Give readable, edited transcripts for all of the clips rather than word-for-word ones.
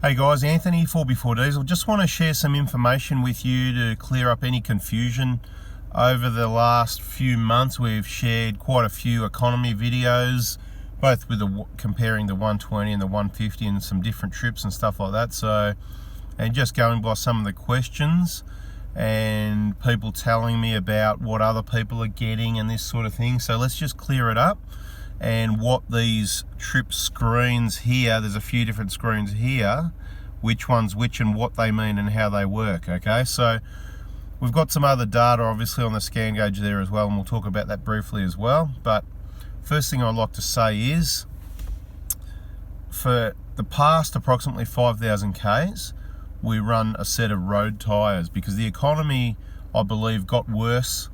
Hey guys, Anthony, 4B4 Diesel. Just want to share some information with you to clear up any confusion. Over the last few months, we've shared quite a few economy videos, both with comparing the 120 and the 150 and some different trips and stuff like that. And just going by some of the questions and people telling me about what other people are getting and this sort of thing. So let's just clear it up. And what these trip screens here, there's a few different screens here, which one's which and what they mean and how they work. Okay, so we've got some other data obviously on the scan gauge there as well, and we'll talk about that briefly as well. But first thing I'd like to say is, for the past approximately 5,000 Ks, we run a set of road tyres because the economy, I believe, got worse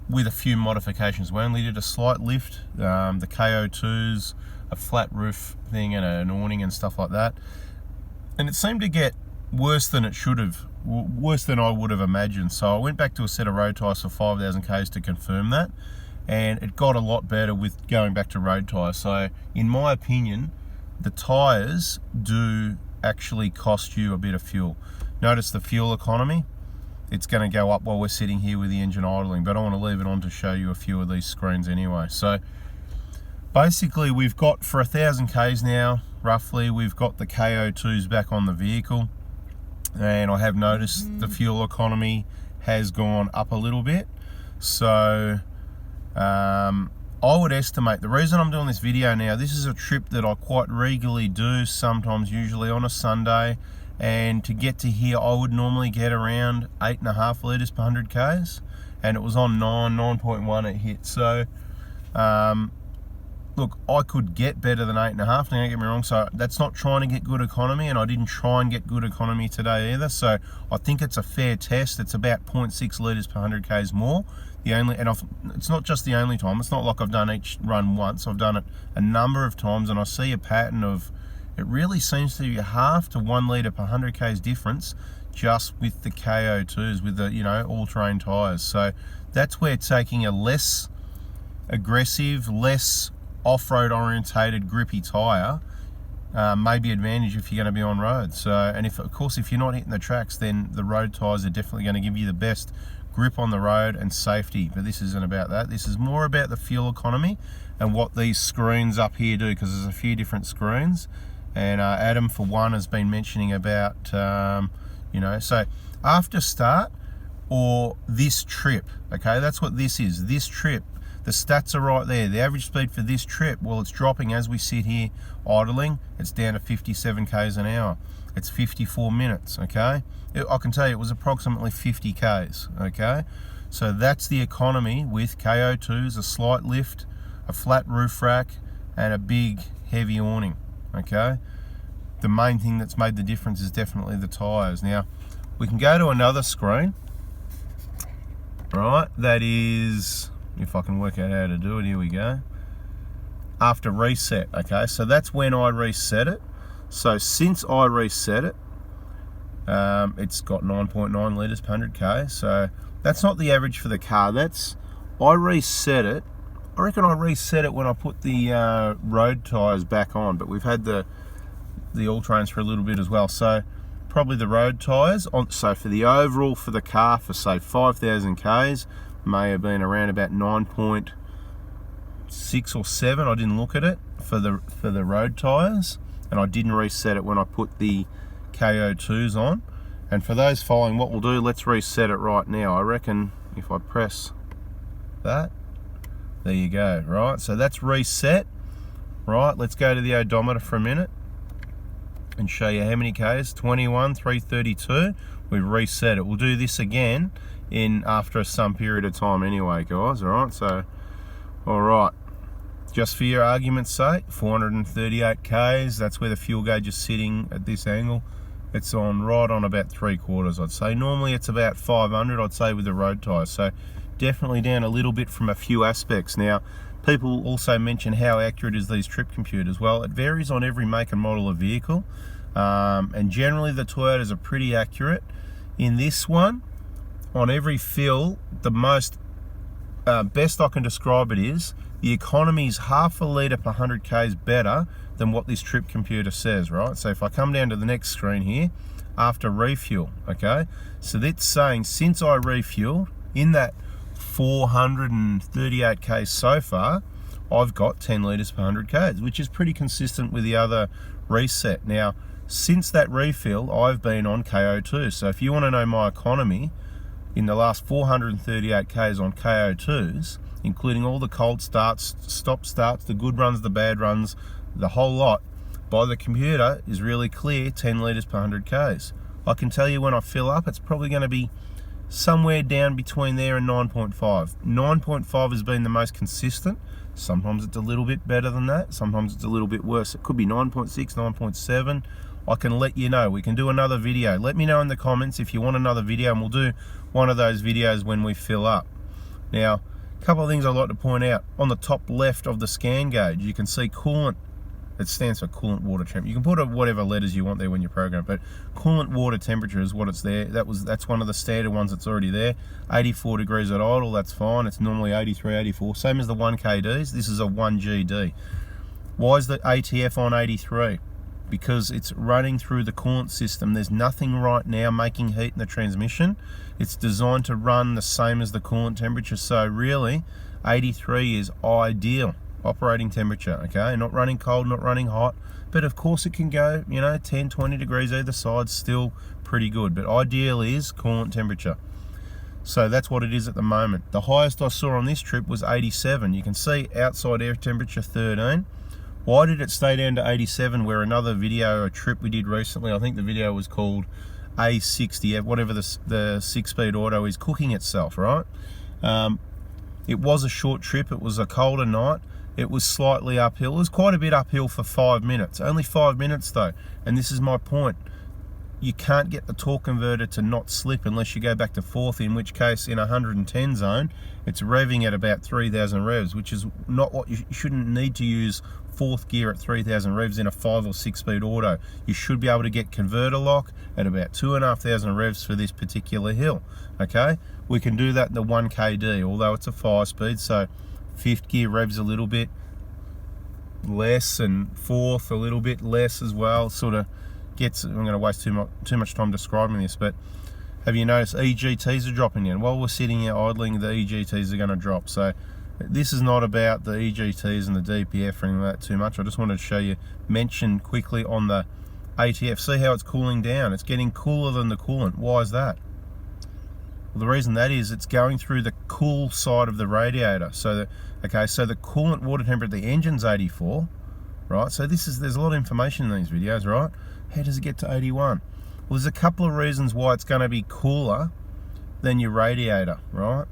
with a few modifications. We only did a slight lift, the KO2s, a flat roof thing and an awning and stuff like that, and it seemed to get worse than it should have, worse than I would have imagined. So I went back to a set of road tyres for 5,000 Ks to confirm that, and it got a lot better with going back to road tyres. So in my opinion, the tyres do actually cost you a bit of fuel. Notice the fuel economy, it's going to go up while we're sitting here with the engine idling, but I want to leave it on to show you a few of these screens anyway. So basically we've got, for 1,000 Ks now, roughly, we've got the KO2s back on the vehicle, and I have noticed the fuel economy has gone up a little bit. So I would estimate, the reason I'm doing this video now, this is a trip that I quite regularly do, sometimes usually on a Sunday, and to get to here I would normally get around 8.5 litres per 100 Ks, and it was on 9.1 it hit. So look, I could get better than 8.5, don't get me wrong, so that's not trying to get good economy, and I didn't try and get good economy today either. So I think it's a fair test. It's about 0.6 litres per 100 Ks more. It's not just the only time. It's not like I've done each run once. I've done it a number of times, and I see a pattern of, it really seems to be 0.5 to 1 litre per 100 Ks difference just with the KO2s, with the, all-terrain tyres. So that's where taking a less aggressive, less off-road orientated grippy tyre may be advantage if you're going to be on road. So, and of course if you're not hitting the tracks, then the road tyres are definitely going to give you the best grip on the road and safety. But this isn't about that. This is more about the fuel economy and what these screens up here do, because there's a few different screens. And Adam, for one, has been mentioning about, so after start or this trip, okay, that's what this is, this trip. The stats are right there. The average speed for this trip, well, it's dropping as we sit here idling. It's down to 57 Ks an hour. It's 54 minutes, okay? I can tell you it was approximately 50 Ks, okay? So that's the economy with KO2s, a slight lift, a flat roof rack, and a big heavy awning, okay? The main thing that's made the difference is definitely the tyres. Now, we can go to another screen, right? That is, if I can work out how to do it, here we go. After reset, okay? So that's when I reset it. So since I reset it, it's got 9.9 litres per 100 K. So that's not the average for the car. I reset it. I reckon I reset it when I put the road tyres back on, but we've had the all-terrains for a little bit as well. So probably the road tyres on. So for the overall for the car, for say 5,000 Ks, may have been around about 9.6 or 7. I didn't look at it for the road tyres, and I didn't reset it when I put the KO2s on. And for those following, what we'll do, let's reset it right now. I reckon if I press that, there you go, right? So that's reset, right? Let's go to the odometer for a minute and show you how many Ks. 21,332. We've reset it. We'll do this again after some period of time anyway, guys. All right, so all right, just for your argument's sake, 438 Ks, that's where the fuel gauge is sitting at this angle. It's on right on about 3/4, I'd say. Normally it's about 500, I'd say, with the road tyres. So definitely down a little bit from a few aspects. Now, people also mention how accurate is these trip computers. Well, it varies on every make and model of vehicle, and generally the Toyotas are pretty accurate. In this one, on every fill, the most best I can describe it is the economy is half a litre per 100 k's better than what this trip computer says, right? So if I come down to the next screen here, after refuel, okay? So that's saying since I refueled in that 438 k's so far, I've got 10 litres per 100 k's, which is pretty consistent with the other reset. Now, since that refill, I've been on KO2. So if you want to know my economy in the last 438 k's on KO2s, including all the cold starts, stop starts, the good runs, the bad runs, the whole lot, by the computer is really clear, 10 litres per 100 k's. I can tell you when I fill up, it's probably going to be somewhere down between there and 9.5. 9.5 has been the most consistent. Sometimes it's a little bit better than that. Sometimes it's a little bit worse. It could be 9.6, 9.7. I can let you know. We can do another video. Let me know in the comments if you want another video, and we'll do one of those videos when we fill up. Now, a couple of things I'd like to point out. On the top left of the scan gauge, you can see coolant. It stands for coolant water temperature. You can put whatever letters you want there when you program, but coolant water temperature is what it's there. That's one of the standard ones that's already there. 84 degrees at idle, that's fine. It's normally 83, 84. Same as the 1KDs. This is a 1GD. Why is the ATF on 83? Because it's running through the coolant system. There's nothing right now making heat in the transmission. It's designed to run the same as the coolant temperature. So really, 83 is ideal operating temperature, okay? Not running cold, not running hot, but of course it can go, 10, 20 degrees either side, still pretty good. But ideal is coolant temperature. So that's what it is at the moment. The highest I saw on this trip was 87. You can see outside air temperature 13. Why did it stay down to 87 where another video, a trip we did recently, I think the video was called A60, whatever the 6-speed auto is, cooking itself, right? It was a short trip, it was a colder night. It was slightly uphill. It was quite a bit uphill for 5 minutes. Only 5 minutes though. And this is my point. You can't get the torque converter to not slip unless you go back to fourth, in which case in 110 zone, it's revving at about 3,000 revs, which is not what you shouldn't need to use fourth gear at 3,000 revs in a 5 or 6 speed auto. You should be able to get converter lock at about 2,500 revs for this particular hill. Okay, we can do that in the 1KD, although it's a 5 speed, so fifth gear revs a little bit less and fourth a little bit less as well. Sort of gets, I'm going to waste too much time describing this, but have you noticed EGTs are dropping in? While we're sitting here idling, the EGTs are going to drop. So this is not about the EGTs and the DPF or anything like that too much. I just wanted to show you, mention quickly on the ATF, see how it's cooling down. It's getting cooler than the coolant. Why is that? Well, the reason that is, it's going through the cool side of the radiator. So the coolant water temperature, the engine's 84, right? So there's a lot of information in these videos, right? How does it get to 81? Well, there's a couple of reasons why it's going to be cooler than your radiator, right?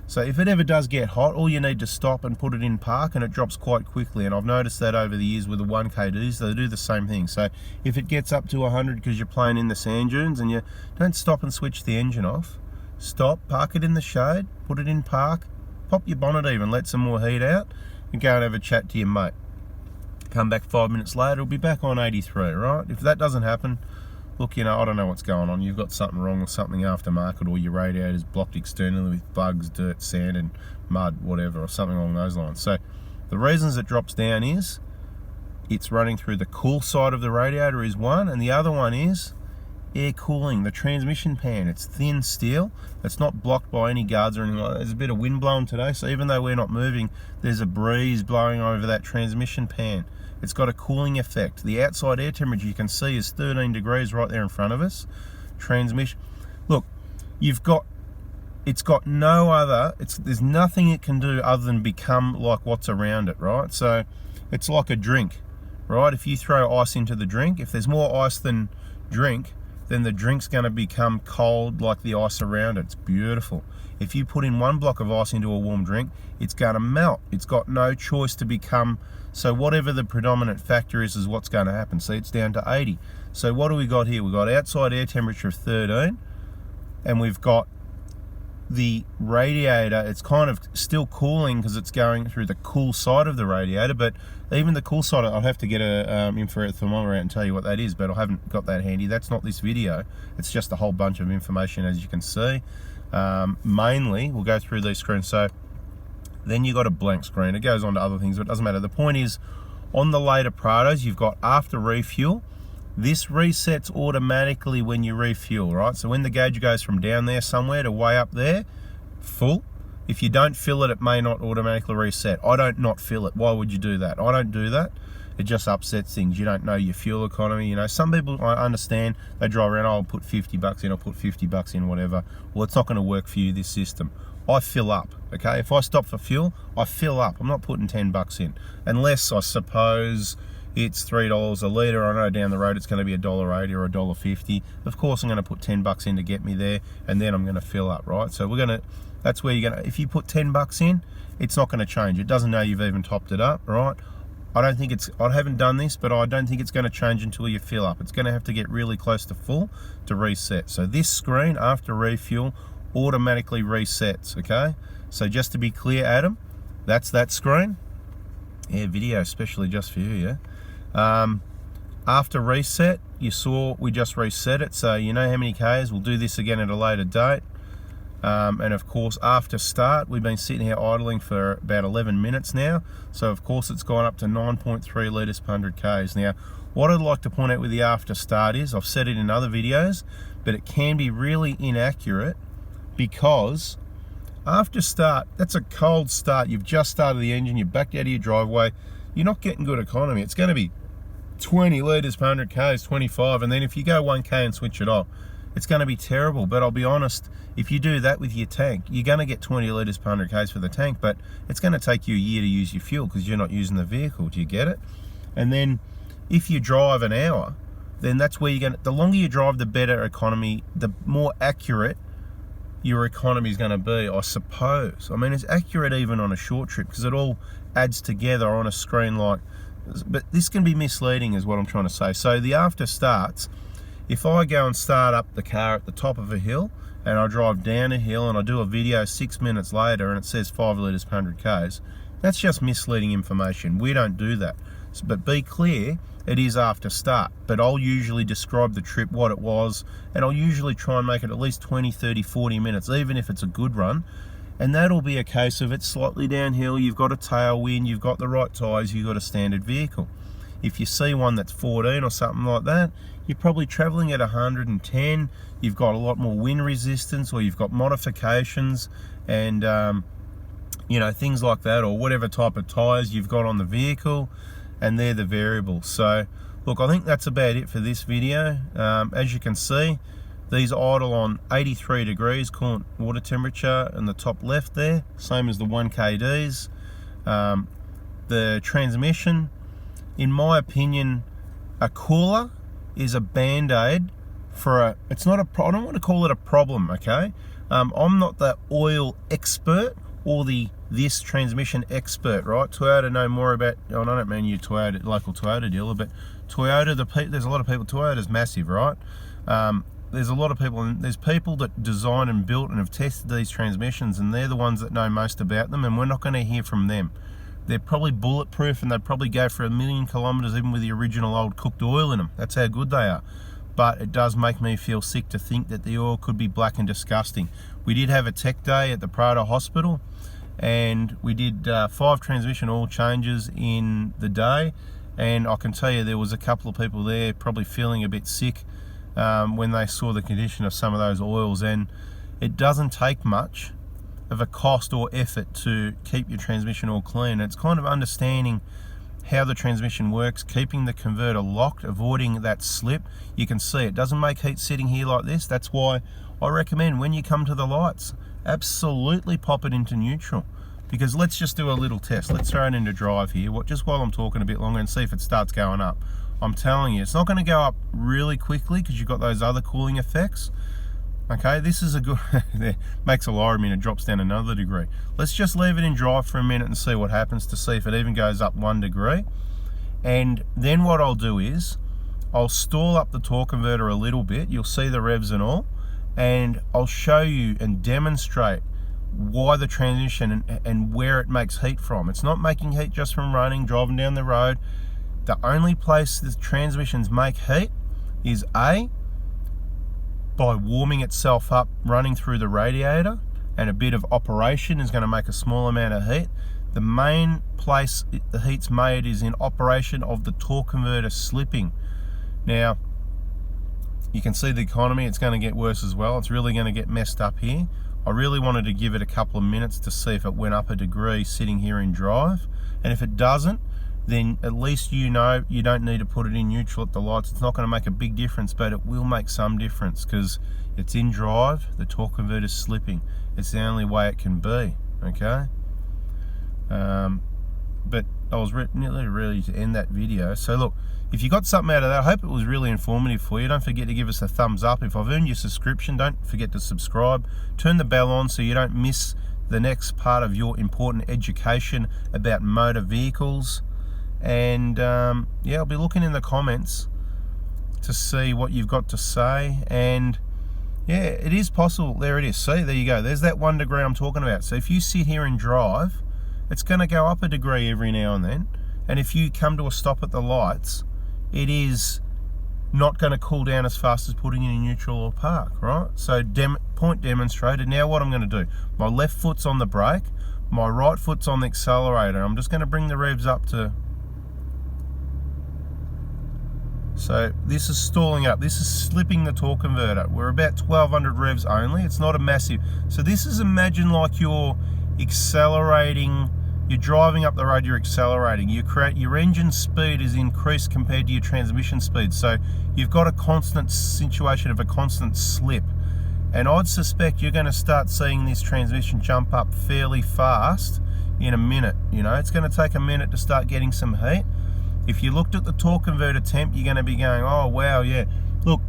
So if it ever does get hot, all you need to stop and put it in park, and it drops quite quickly. And I've noticed that over the years with the 1KDs, they do the same thing. So if it gets up to 100 because you're playing in the sand dunes, and you don't stop and switch the engine off, stop, park it in the shade, put it in park, pop your bonnet even, let some more heat out, and go and have a chat to your mate. Come back 5 minutes later, it'll be back on 83, right? If that doesn't happen, look, I don't know what's going on. You've got something wrong or something aftermarket, or your radiator's blocked externally with bugs, dirt, sand, and mud, whatever, or something along those lines. So the reasons it drops down is it's running through the cool side of the radiator is one, and the other one is air cooling, the transmission pan. It's thin steel. It's not blocked by any guards or anything like that. There's a bit of wind blowing today, so even though we're not moving, there's a breeze blowing over that transmission pan. It's got a cooling effect. The outside air temperature you can see is 13 degrees right there in front of us. Transmission. Look, it's got no other, there's nothing it can do other than become like what's around it, right? So it's like a drink, right? If you throw ice into the drink, if there's more ice than drink, then the drink's going to become cold like the ice around it. It's beautiful. If you put in one block of ice into a warm drink, it's going to melt. It's got no choice to become, so whatever the predominant factor is what's going to happen. See, it's down to 80. So what do we got here? We've got outside air temperature of 13, and we've got the radiator. It's kind of still cooling because it's going through the cool side of the radiator, but even the cool side, I'll have to get a infrared thermometer out and tell you what that is, but I haven't got that handy. That's not this video. It's just a whole bunch of information, as you can see. Mainly, we'll go through these screens. So then you got a blank screen. It goes on to other things, but it doesn't matter. The point is, on the later Prados, you've got after refuel, this resets automatically when you refuel, right? So when the gauge goes from down there somewhere to way up there, full, if you don't fill it, it may not automatically reset. I don't not fill it. Why would you do that? I don't do that. It just upsets things. You don't know your fuel economy. You know, some people, I understand, they drive around, I'll put 50 bucks in, I'll put 50 bucks in, whatever. Well, it's not going to work for you, this system. I fill up, okay? If I stop for fuel, I fill up. I'm not putting 10 bucks in. Unless, I suppose, it's $3 a litre. I know down the road it's going to be $1.80 or $1.50. Of course, I'm going to put 10 bucks in to get me there, and then I'm going to fill up, right? So we're going to, that's where you're going to, if you put 10 bucks in, it's not going to change. It doesn't know you've even topped it up, right? I don't think it's, I haven't done this, but I don't think it's going to change until you fill up. It's going to have to get really close to full to reset. So this screen, after refuel, automatically resets, okay? So just to be clear, Adam, that's that screen. Yeah, video especially just for you, yeah? After reset, you saw we just reset it, so you know how many Ks. We'll do this again at a later date. And of course, after start, we've been sitting here idling for about 11 minutes now. So of course, it's gone up to 9.3 litres per 100 Ks. Now, what I'd like to point out with the after start is, I've said it in other videos, but it can be really inaccurate because after start, that's a cold start. You've just started the engine, you're backed out of your driveway, you're not getting good economy. It's going to be 20 litres per 100 Ks, 25, and then if you go 1K and switch it off, it's going to be terrible. But I'll be honest, if you do that with your tank, you're going to get 20 litres per 100 Ks for the tank, but it's going to take you a year to use your fuel because you're not using the vehicle. Do you get it? And then if you drive an hour, then that's where you're going to, the longer you drive, the better economy, the more accurate your economy is going to be, I suppose. I mean, it's accurate even on a short trip because it all adds together on a screen like, but this can be misleading is what I'm trying to say. So the after starts, if I go and start up the car at the top of a hill and I drive down a hill and I do a video 6 minutes later and it says 5 litres per 100 Ks, that's just misleading information. We don't do that. So, but be clear, it is after start. But I'll usually describe the trip, what it was, and I'll usually try and make it at least 20, 30, 40 minutes, even if it's a good run. And that'll be a case of it's slightly downhill, you've got a tailwind, you've got the right tyres, you've got a standard vehicle. If you see one that's 14 or something like that, you're probably traveling at 110, you've got a lot more wind resistance, or you've got modifications and you know, things like that, or whatever type of tyres you've got on the vehicle, and they're the variables. So look, I think that's about it for this video. As you can see, these idle on 83 degrees coolant water temperature in the top left there, same as the 1KDs. The transmission, in my opinion, a cooler is a band-aid for a, it's not a, I don't want to call it a problem, okay? I'm not the oil expert or this transmission expert, right? Toyota know more about, I don't mean you Toyota, local Toyota dealer, but Toyota, there's a lot of people, Toyota's massive, right? There's a lot of people, and there's people that design and built and have tested these transmissions, and they're the ones that know most about them, and we're not going to hear from them. They're probably bulletproof, and they'd probably go for 1,000,000 kilometres even with the original old cooked oil in them. That's how good they are. But it does make me feel sick to think that the oil could be black and disgusting. We did have a tech day at the Prado hospital, and we did 5 transmission oil changes in the day, and I can tell you there was a couple of people there probably feeling a bit sick when they saw the condition of some of those oils. And it doesn't take much of a cost or effort to keep your transmission oil clean. It's kind of understanding how the transmission works, keeping the converter locked, avoiding that slip. You can see it doesn't make heat sitting here like this. That's why I recommend when you come to the lights, absolutely pop it into neutral. Because let's just do a little test. Let's throw it into drive here, just while I'm talking a bit longer, and see if it starts going up. I'm telling you, it's not going to go up really quickly because you've got those other cooling effects. Okay, this is a good, makes a lot of minute, drops down another degree. Let's just leave it in drive for a minute and see what happens, to see if it even goes up 1 degree. And then what I'll do is, I'll stall up the torque converter a little bit. You'll see the revs and all, and I'll show you and demonstrate why the transmission and where it makes heat from. It's not making heat just from running, driving down the road. The only place the transmissions make heat is A, by warming itself up running through the radiator, and a bit of operation is going to make a small amount of heat. The main place the heat's made is in operation of the torque converter slipping. Now, you can see the economy, it's going to get worse as well. It's really going to get messed up here. I really wanted to give it a couple of minutes to see if it went up a degree sitting here in drive. And if it doesn't, then at least you know you don't need to put it in neutral at the lights. It's not going to make a big difference, but it will make some difference because it's in drive, the torque converter's slipping. It's the only way it can be, okay? But I was nearly ready to end that video. So look, if you got something out of that, I hope it was really informative for you. Don't forget to give us a thumbs up. If I've earned your subscription, don't forget to subscribe. Turn the bell on so you don't miss the next part of your important education about motor vehicles. And yeah, I'll be looking in the comments to see what you've got to say. And yeah, it is possible. There it is. See, there you go. There's that 1 degree I'm talking about. So if you sit here and drive, it's going to go up a degree every now and then. And if you come to a stop at the lights, it is not going to cool down as fast as putting it in neutral or park, right? So point demonstrated. Now what I'm going to do, my left foot's on the brake, my right foot's on the accelerator. I'm just going to bring the revs up to... So this is stalling up. This is slipping the torque converter. We're about 1200 revs only. It's not a massive... So this is, imagine like you're accelerating... You're driving up the road, you're accelerating. Your engine speed is increased compared to your transmission speed. So you've got a constant situation of a constant slip. And I'd suspect you're going to start seeing this transmission jump up fairly fast in a minute. You know, it's going to take a minute to start getting some heat. If you looked at the torque converter temp, you're going to be going, oh wow, yeah. Look,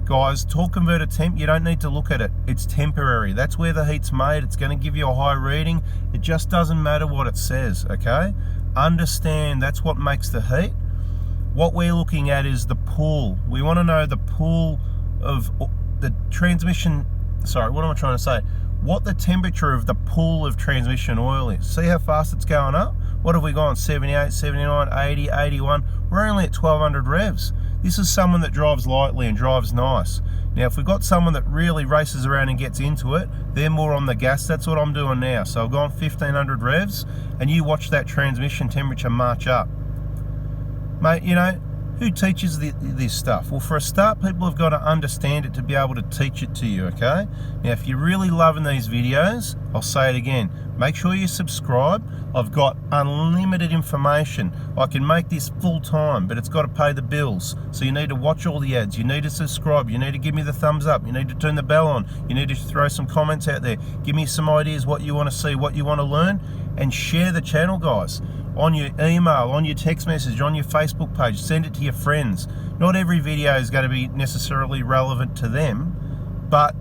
guys, torque converter temp, you don't need to look at it. It's temporary. That's where the heat's made. It's going to give you a high reading. It just doesn't matter what it says, okay? Understand that's what makes the heat. What we're looking at is the pull. We want to know the pull of the transmission, sorry, what am I trying to say? What the temperature of the pull of transmission oil is. See how fast it's going up? What have we gone? 78, 79, 80, 81. We're only at 1200 revs. This is someone that drives lightly and drives nice. Now, if we've got someone that really races around and gets into it, they're more on the gas. That's what I'm doing now. So I've gone 1500 revs, and you watch that transmission temperature march up. Mate, you know, who teaches this stuff? Well, for a start, people have got to understand it to be able to teach it to you, okay? Now, if you're really loving these videos, I'll say it again, make sure you subscribe. I've got unlimited information. I can make this full time, but it's got to pay the bills. So you need to watch all the ads. You need to subscribe. You need to give me the thumbs up. You need to turn the bell on. You need to throw some comments out there. Give me some ideas what you want to see, what you want to learn, and share the channel, guys. On your email, on your text message, on your Facebook page, send it to your friends. Not every video is going to be necessarily relevant to them, but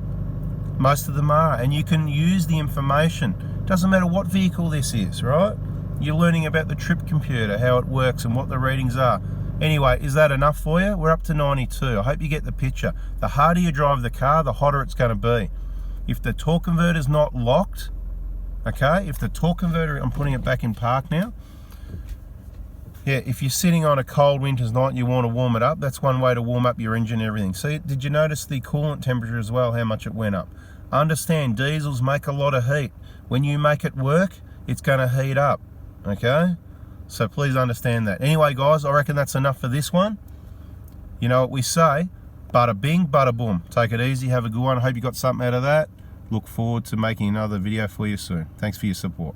most of them are, and you can use the information. Doesn't matter what vehicle this is, right? You're learning about the trip computer, how it works and what the readings are. Anyway, is that enough for you? We're up to 92. I hope you get the picture. The harder you drive the car, the hotter it's going to be. If the torque converter's not locked, okay, if the torque converter, I'm putting it back in park now. Yeah, if you're sitting on a cold winter's night and you want to warm it up, that's one way to warm up your engine and everything. See, did you notice the coolant temperature as well, how much it went up? Understand, diesels make a lot of heat. When you make it work, it's going to heat up, okay? So please understand that. Anyway, guys, I reckon that's enough for this one. You know what we say, bada bing, bada boom. Take it easy, have a good one. I hope you got something out of that. Look forward to making another video for you soon. Thanks for your support.